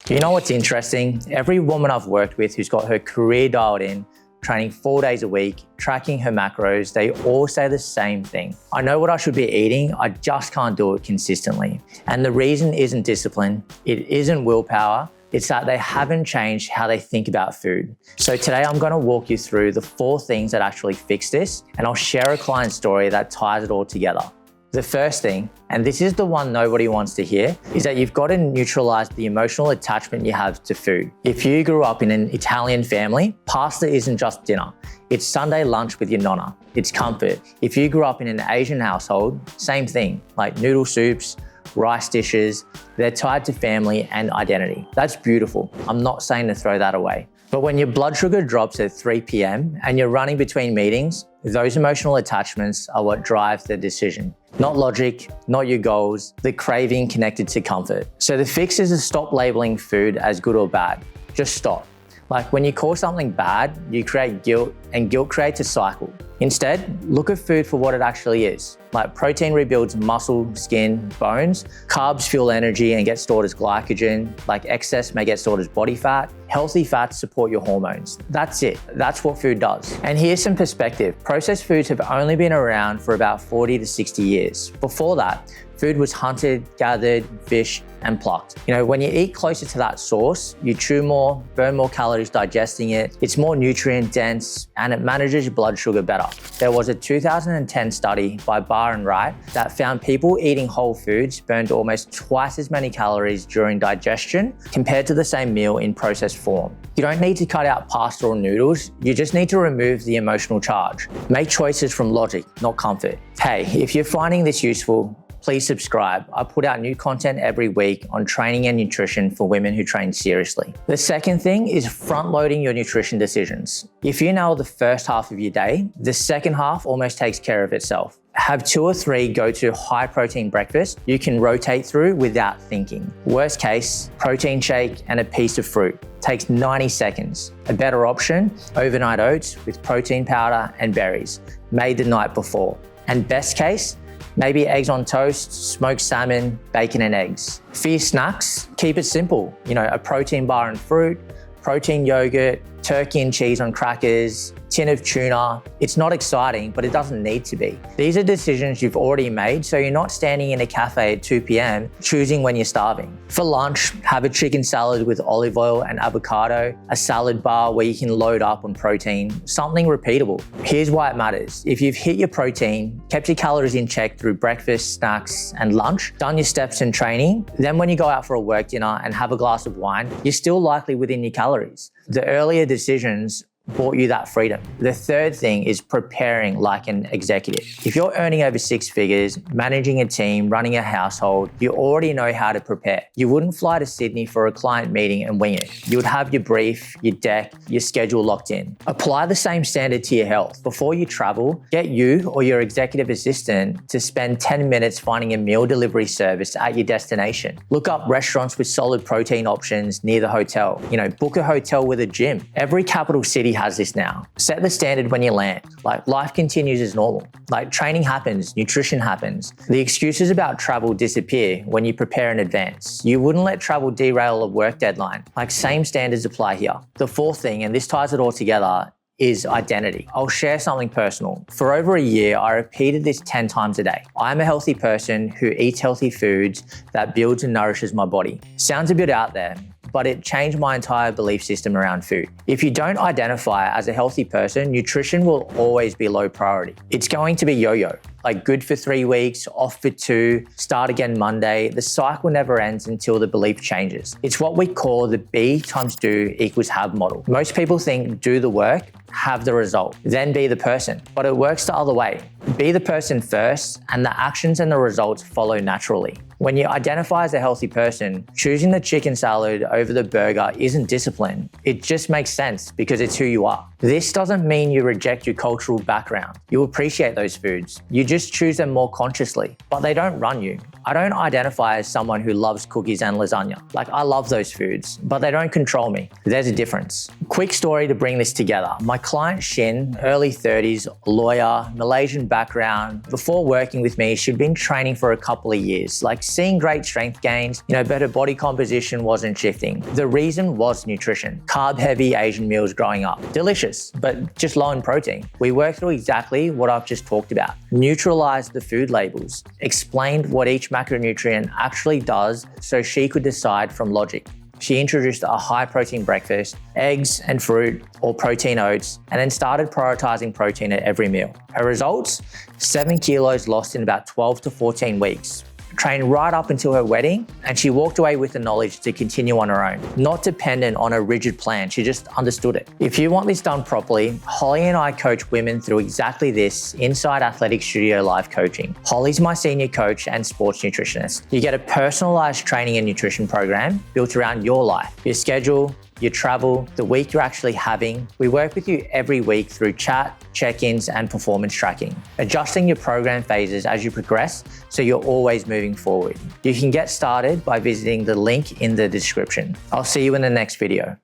You know what's interesting? Every woman I've worked with who's got her career dialed in, training 4 days a week, tracking her macros, they all say the same thing. I know what I should be eating, I just can't do it consistently. And the reason isn't discipline, it isn't willpower, it's that they haven't changed how they think about food. So today I'm gonna walk you through the 4 things that actually fix this, and I'll share a client story that ties it all together. The first thing, and this is the one nobody wants to hear, is that you've got to neutralize the emotional attachment you have to food. If you grew up in an Italian family, pasta isn't just dinner. It's Sunday lunch with your nonna. It's comfort. If you grew up in an Asian household, same thing, like noodle soups, rice dishes, they're tied to family and identity. That's beautiful. I'm not saying to throw that away. But when your blood sugar drops at 3 p.m. and you're running between meetings, those emotional attachments are what drive the decision. Not logic, not your goals, the craving connected to comfort. So the fix is to stop labeling food as good or bad. Just stop. Like when you call something bad, you create guilt, and guilt creates a cycle. Instead, look at food for what it actually is. Like protein rebuilds muscle, skin, bones. Carbs fuel energy and get stored as glycogen. Like excess may get stored as body fat. Healthy fats support your hormones. That's it. That's what food does. And here's some perspective. Processed foods have only been around for about 40 to 60 years. Before that, food was hunted, gathered, fished, and plucked. You know, when you eat closer to that source, you chew more, burn more calories digesting it, it's more nutrient dense, and it manages your blood sugar better. There was a 2010 study by Barr and Wright that found people eating whole foods burned almost twice as many calories during digestion compared to the same meal in processed form. You don't need to cut out pasta or noodles, you just need to remove the emotional charge. Make choices from logic, not comfort. Hey, if you're finding this useful, please subscribe. I put out new content every week on training and nutrition for women who train seriously. The second thing is front-loading your nutrition decisions. If you nail the first half of your day, the second half almost takes care of itself. Have 2 or 3 go-to high-protein breakfasts you can rotate through without thinking. Worst case, protein shake and a piece of fruit. Takes 90 seconds. A better option, overnight oats with protein powder and berries, made the night before. And best case, maybe eggs on toast, smoked salmon, bacon and eggs. For your snacks, keep it simple. You know, a protein bar and fruit, protein yogurt, turkey and cheese on crackers, tin of tuna. It's not exciting, but it doesn't need to be. These are decisions you've already made, so you're not standing in a cafe at 2 p.m. choosing when you're starving. For lunch, have a chicken salad with olive oil and avocado, a salad bar where you can load up on protein, something repeatable. Here's why it matters. If you've hit your protein, kept your calories in check through breakfast, snacks, and lunch, done your steps in training, then when you go out for a work dinner and have a glass of wine, you're still likely within your calories. The earlier decisions bought you that freedom. The third thing is preparing like an executive. If you're earning over 6 figures, managing a team, running a household, you already know how to prepare. You wouldn't fly to Sydney for a client meeting and wing it. You would have your brief, your deck, your schedule locked in. Apply the same standard to your health. Before you travel, get you or your executive assistant to spend 10 minutes finding a meal delivery service at your destination. Look up restaurants with solid protein options near the hotel. You know, book a hotel with a gym. Every capital city has this now. Set the standard when you land. Like life continues as normal. Like training happens, nutrition happens. The excuses about travel disappear when you prepare in advance. You wouldn't let travel derail a work deadline. Like same standards apply here. The fourth thing, and this ties it all together, is identity. I'll share something personal. For over a year, I repeated this 10 times a day. I'm a healthy person who eats healthy foods that builds and nourishes my body. Sounds a bit out there, but it changed my entire belief system around food. If you don't identify as a healthy person, nutrition will always be low priority. It's going to be yo-yo, like good for 3 weeks, off for 2, start again Monday. The cycle never ends until the belief changes. It's what we call the B times do equals have model. Most people think do the work, have the result, then be the person. But it works the other way. Be the person first, and the actions and the results follow naturally. When you identify as a healthy person, choosing the chicken salad over the burger isn't discipline. It just makes sense because it's who you are. This doesn't mean you reject your cultural background. You appreciate those foods. You just choose them more consciously, but they don't run you. I don't identify as someone who loves cookies and lasagna. Like, I love those foods, but they don't control me. There's a difference. Quick story to bring this together. My client Shin, early 30s, lawyer, Malaysian background. Before working with me, she'd been training for a couple of years, like seeing great strength gains, but her body composition wasn't shifting. The reason was nutrition. Carb-heavy Asian meals growing up. Delicious, but just low in protein. We worked through exactly what I've just talked about. Neutralized the food labels. Explained what each macronutrient actually does so she could decide from logic. She introduced a high-protein breakfast, eggs and fruit or protein oats, and then started prioritizing protein at every meal. Her results? 7 kilos lost in about 12 to 14 weeks. Trained right up until her wedding, and she walked away with the knowledge to continue on her own, not dependent on a rigid plan. She just understood it. If you want this done properly, Holly and I coach women through exactly this inside Athletic Studio Live coaching. Holly's my senior coach and sports nutritionist. You get a personalized training and nutrition program built around your life, your schedule, your travel, the week you're actually having. We work with you every week through chat, check-ins, and performance tracking, adjusting your program phases as you progress so you're always moving forward. You can get started by visiting the link in the description. I'll see you in the next video.